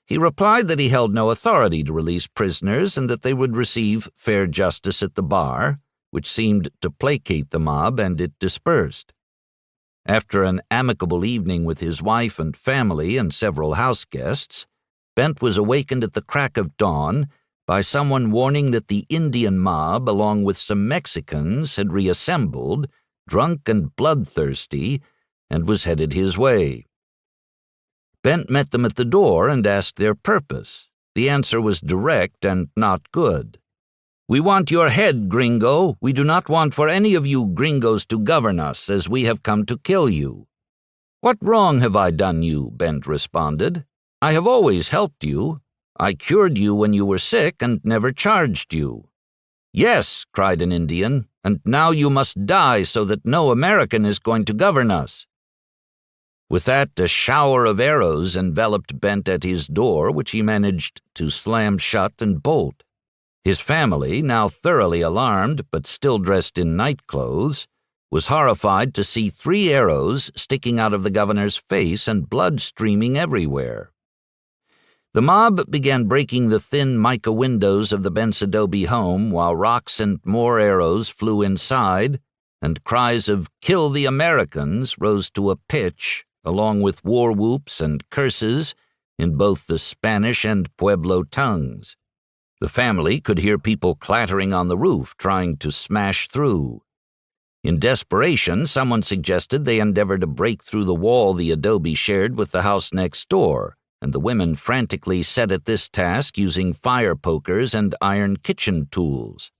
He replied that he held no authority to release prisoners and that they would receive fair justice at the bar, which seemed to placate the mob, and it dispersed. After an amicable evening with his wife and family and several house guests, Bent was awakened at the crack of dawn by someone warning that the Indian mob, along with some Mexicans, had reassembled, drunk and bloodthirsty, and was headed his way. Bent met them at the door and asked their purpose. The answer was direct and not good. "We want your head, gringo. We do not want for any of you gringos to govern us, as we have come to kill you." "What wrong have I done you?" Bent responded. "I have always helped you. I cured you when you were sick and never charged you." "Yes," cried an Indian, "and now you must die so that no American is going to govern us." With that, a shower of arrows enveloped Bent at his door, which he managed to slam shut and bolt. His family, now thoroughly alarmed but still dressed in night clothes, was horrified to see 3 arrows sticking out of the governor's face and blood streaming everywhere. The mob began breaking the thin mica windows of the Bent's adobe home while rocks and more arrows flew inside, and cries of "Kill the Americans" rose to a pitch, along with war whoops and curses in both the Spanish and Pueblo tongues. The family could hear people clattering on the roof, trying to smash through. In desperation, someone suggested they endeavor to break through the wall the adobe shared with the house next door, and the women frantically set at this task using fire pokers and iron kitchen tools.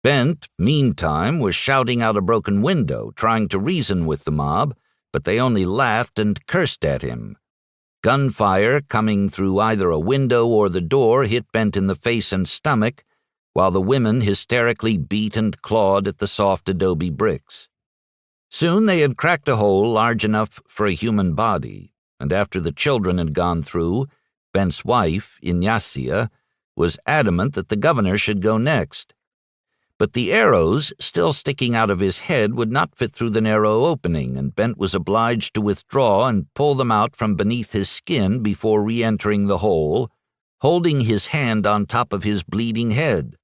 Bent, meantime, was shouting out a broken window, trying to reason with the mob, but they only laughed and cursed at him. Gunfire coming through either a window or the door hit Bent in the face and stomach, while the women hysterically beat and clawed at the soft adobe bricks. Soon they had cracked a hole large enough for a human body, and after the children had gone through, Bent's wife, Ignacia, was adamant that the governor should go next. But the arrows, still sticking out of his head, would not fit through the narrow opening, and Bent was obliged to withdraw and pull them out from beneath his skin before re-entering the hole, holding his hand on top of his bleeding head.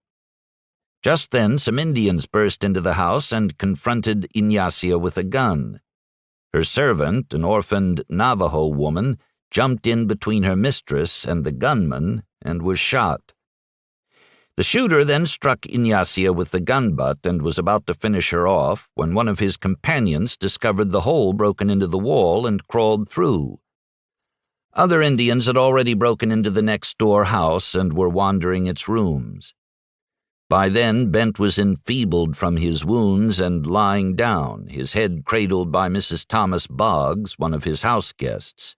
Just then some Indians burst into the house and confronted Ignacia with a gun. Her servant, an orphaned Navajo woman, jumped in between her mistress and the gunman and was shot. The shooter then struck Ignacia with the gun butt and was about to finish her off when one of his companions discovered the hole broken into the wall and crawled through. Other Indians had already broken into the next-door house and were wandering its rooms. By then, Bent was enfeebled from his wounds and lying down, his head cradled by Mrs. Thomas Boggs, one of his house guests.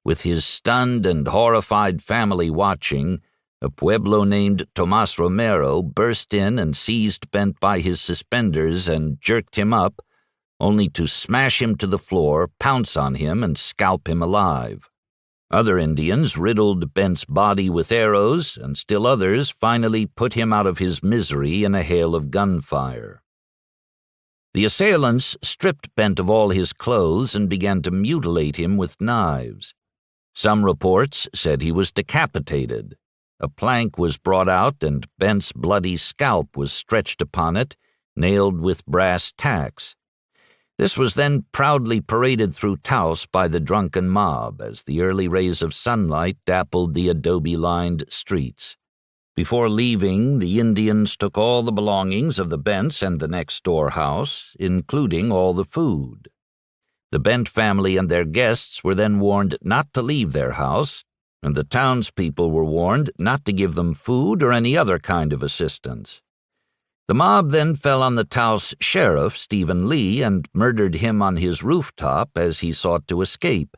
With his stunned and horrified family watching, a Pueblo named Tomas Romero burst in and seized Bent by his suspenders and jerked him up, only to smash him to the floor, pounce on him, and scalp him alive. Other Indians riddled Bent's body with arrows, and still others finally put him out of his misery in a hail of gunfire. The assailants stripped Bent of all his clothes and began to mutilate him with knives. Some reports said he was decapitated. A plank was brought out, and Bent's bloody scalp was stretched upon it, nailed with brass tacks. This was then proudly paraded through Taos by the drunken mob as the early rays of sunlight dappled the adobe-lined streets. Before leaving, the Indians took all the belongings of the Bents and the next-door house, including all the food. The Bent family and their guests were then warned not to leave their house, and the townspeople were warned not to give them food or any other kind of assistance. The mob then fell on the Taos sheriff, Stephen Lee, and murdered him on his rooftop as he sought to escape.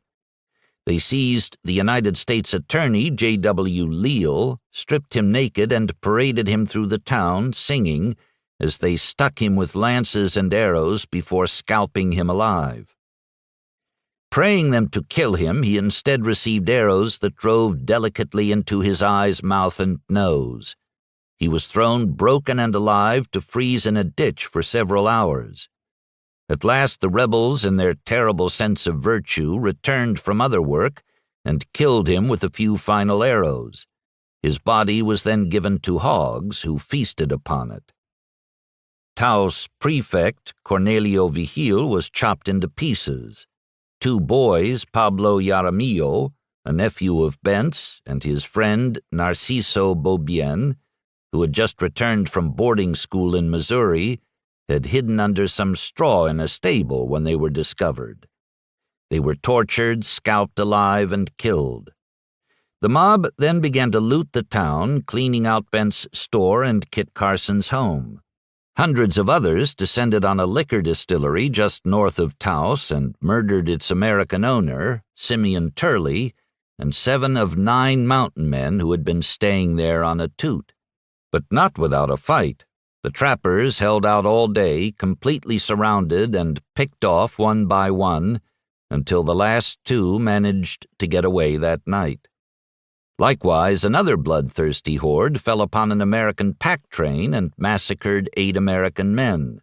They seized the United States Attorney, J.W. Leal, stripped him naked, and paraded him through the town, singing, as they stuck him with lances and arrows before scalping him alive. Praying them to kill him, he instead received arrows that drove delicately into his eyes, mouth, and nose. He was thrown broken and alive to freeze in a ditch for several hours. At last the rebels, in their terrible sense of virtue, returned from other work and killed him with a few final arrows. His body was then given to hogs, who feasted upon it. Taos prefect Cornelio Vigil was chopped into pieces. 2 boys, Pablo Yaramillo, a nephew of Bent's, and his friend Narciso Beaubien, who had just returned from boarding school in Missouri, had hidden under some straw in a stable when they were discovered. They were tortured, scalped alive, and killed. The mob then began to loot the town, cleaning out Bent's store and Kit Carson's home. Hundreds of others descended on a liquor distillery just north of Taos and murdered its American owner, Simeon Turley, and 7 of 9 mountain men who had been staying there on a toot. But not without a fight. The trappers held out all day, completely surrounded and picked off one by one, until the last 2 managed to get away that night. Likewise, another bloodthirsty horde fell upon an American pack train and massacred 8 American men.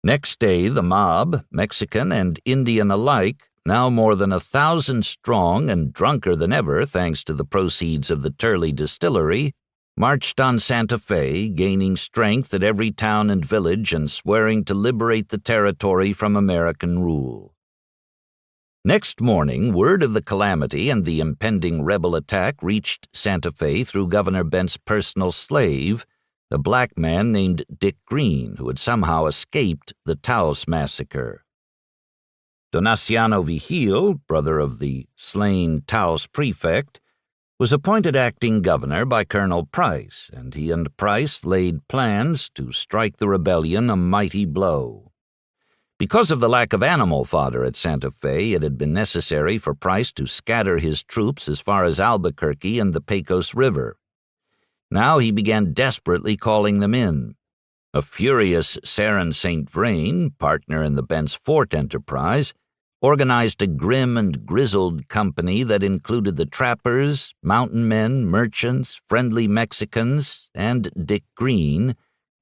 Next day, the mob, Mexican and Indian alike, now more than 1,000 strong and drunker than ever thanks to the proceeds of the Turley distillery, marched on Santa Fe, gaining strength at every town and village and swearing to liberate the territory from American rule. Next morning, word of the calamity and the impending rebel attack reached Santa Fe through Governor Bent's personal slave, a black man named Dick Green, who had somehow escaped the Taos massacre. Donaciano Vigil, brother of the slain Taos prefect, was appointed acting governor by Colonel Price, and he and Price laid plans to strike the rebellion a mighty blow. Because of the lack of animal fodder at Santa Fe, it had been necessary for Price to scatter his troops as far as Albuquerque and the Pecos River. Now he began desperately calling them in. A furious Sarin St. Vrain, partner in the Bent's Fort enterprise, organized a grim and grizzled company that included the trappers, mountain men, merchants, friendly Mexicans, and Dick Green,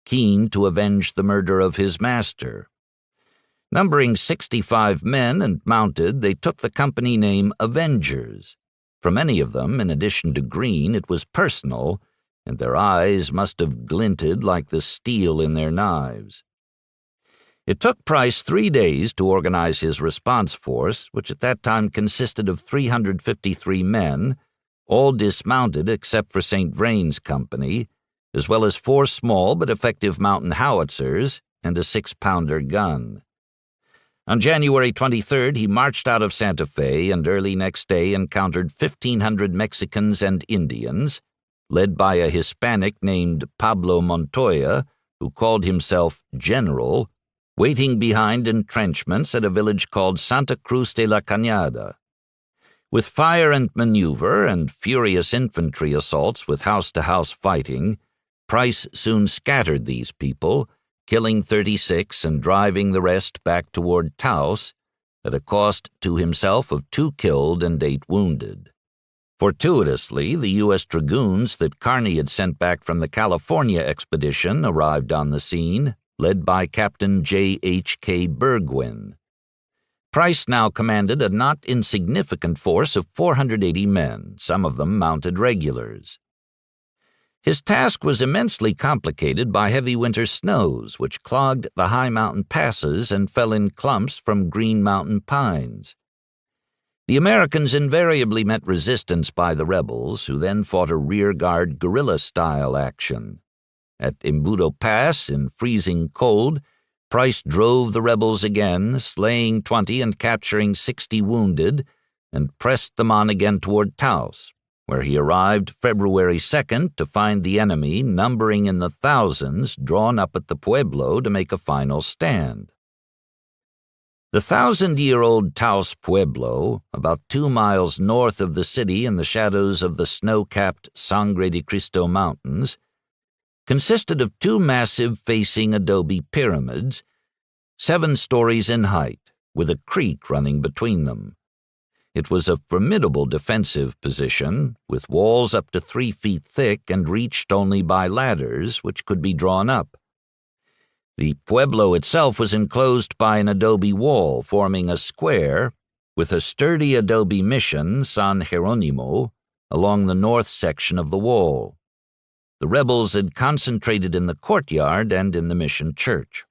keen to avenge the murder of his master. Numbering 65 men and mounted, they took the company name Avengers. For many of them, in addition to Green, it was personal, and their eyes must have glinted like the steel in their knives. It took Price 3 days to organize his response force, which at that time consisted of 353 men, all dismounted except for St. Vrain's company, as well as 4 small but effective mountain howitzers and a 6-pounder gun. On January 23rd, he marched out of Santa Fe and early next day encountered 1,500 Mexicans and Indians, led by a Hispanic named Pablo Montoya, who called himself General, waiting behind entrenchments at a village called Santa Cruz de la Cañada. With fire and maneuver and furious infantry assaults with house-to-house fighting, Price soon scattered these people, killing 36 and driving the rest back toward Taos, at a cost to himself of 2 killed and 8 wounded. Fortuitously, the U.S. Dragoons that Kearny had sent back from the California expedition arrived on the scene, led by Captain J.H.K. Burgwin. Price now commanded a not insignificant force of 480 men, some of them mounted regulars. His task was immensely complicated by heavy winter snows, which clogged the high mountain passes and fell in clumps from Green Mountain pines. The Americans invariably met resistance by the rebels, who then fought a rearguard guerrilla-style action. At Embudo Pass, in freezing cold, Price drove the rebels again, slaying 20 and capturing 60 wounded, and pressed them on again toward Taos, where he arrived February 2nd to find the enemy, numbering in the thousands, drawn up at the Pueblo to make a final stand. The 1,000-year-old Taos Pueblo, about 2 miles north of the city in the shadows of the snow-capped Sangre de Cristo Mountains, consisted of 2 massive facing adobe pyramids, 7 stories in height, with a creek running between them. It was a formidable defensive position, with walls up to 3 feet thick and reached only by ladders, which could be drawn up. The pueblo itself was enclosed by an adobe wall forming a square, with a sturdy adobe mission, San Jeronimo, along the north section of the wall. The rebels had concentrated in the courtyard and in the mission church.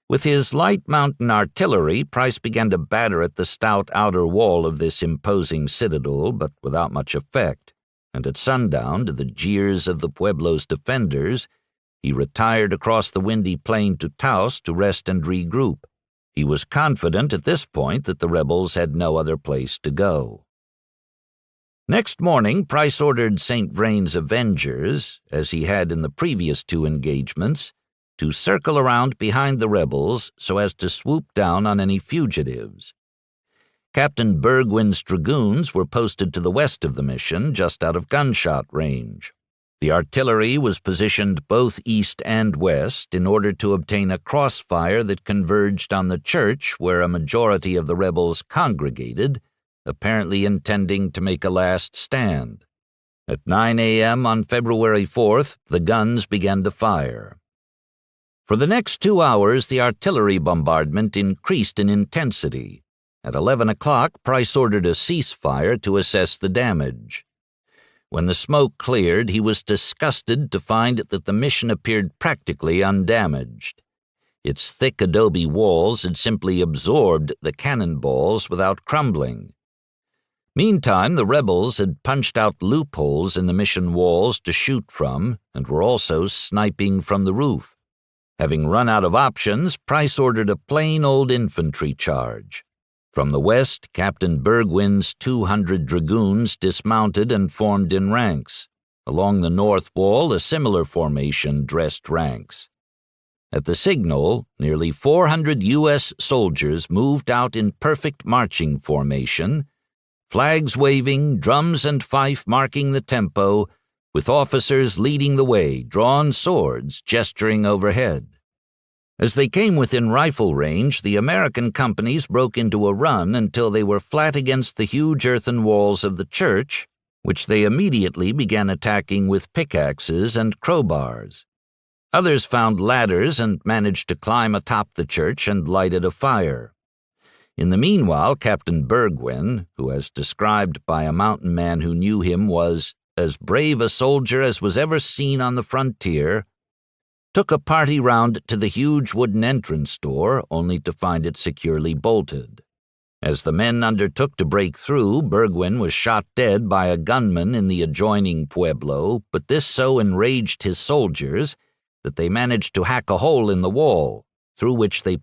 With his light mountain artillery, Price began to batter at the stout outer wall of this imposing citadel, but without much effect, and at sundown, to the jeers of the Pueblo's defenders, he retired across the windy plain to Taos to rest and regroup. He was confident at this point that the rebels had no other place to go. Next morning, Price ordered St. Vrain's Avengers, as he had in the previous 2 engagements, to circle around behind the rebels so as to swoop down on any fugitives. Captain Burgwin's dragoons were posted to the west of the mission, just out of gunshot range. The artillery was positioned both east and west in order to obtain a crossfire that converged on the church where a majority of the rebels congregated, apparently intending to make a last stand. At 9 a.m. on February 4th, the guns began to fire. For the next 2 hours, the artillery bombardment increased in intensity. At 11 o'clock, Price ordered a ceasefire to assess the damage. When the smoke cleared, he was disgusted to find that the mission appeared practically undamaged. Its thick adobe walls had simply absorbed the cannonballs without crumbling. Meantime, the rebels had punched out loopholes in the mission walls to shoot from and were also sniping from the roof. Having run out of options, Price ordered a plain old infantry charge. From the west, Captain Burgwin's 200 dragoons dismounted and formed in ranks. Along the north wall, a similar formation dressed ranks. At the signal, nearly 400 U.S. soldiers moved out in perfect marching formation, flags waving, drums and fife marking the tempo, with officers leading the way, drawn swords gesturing overhead. As they came within rifle range, the American companies broke into a run until they were flat against the huge earthen walls of the church, which they immediately began attacking with pickaxes and crowbars. Others found ladders and managed to climb atop the church and lighted a fire. In the meanwhile, Captain Burgwin, who as described by a mountain man who knew him was as brave a soldier as was ever seen on the frontier, took a party round to the huge wooden entrance door, only to find it securely bolted. As the men undertook to break through, Burgwin was shot dead by a gunman in the adjoining pueblo, but this so enraged his soldiers that they managed to hack a hole in the wall, through which they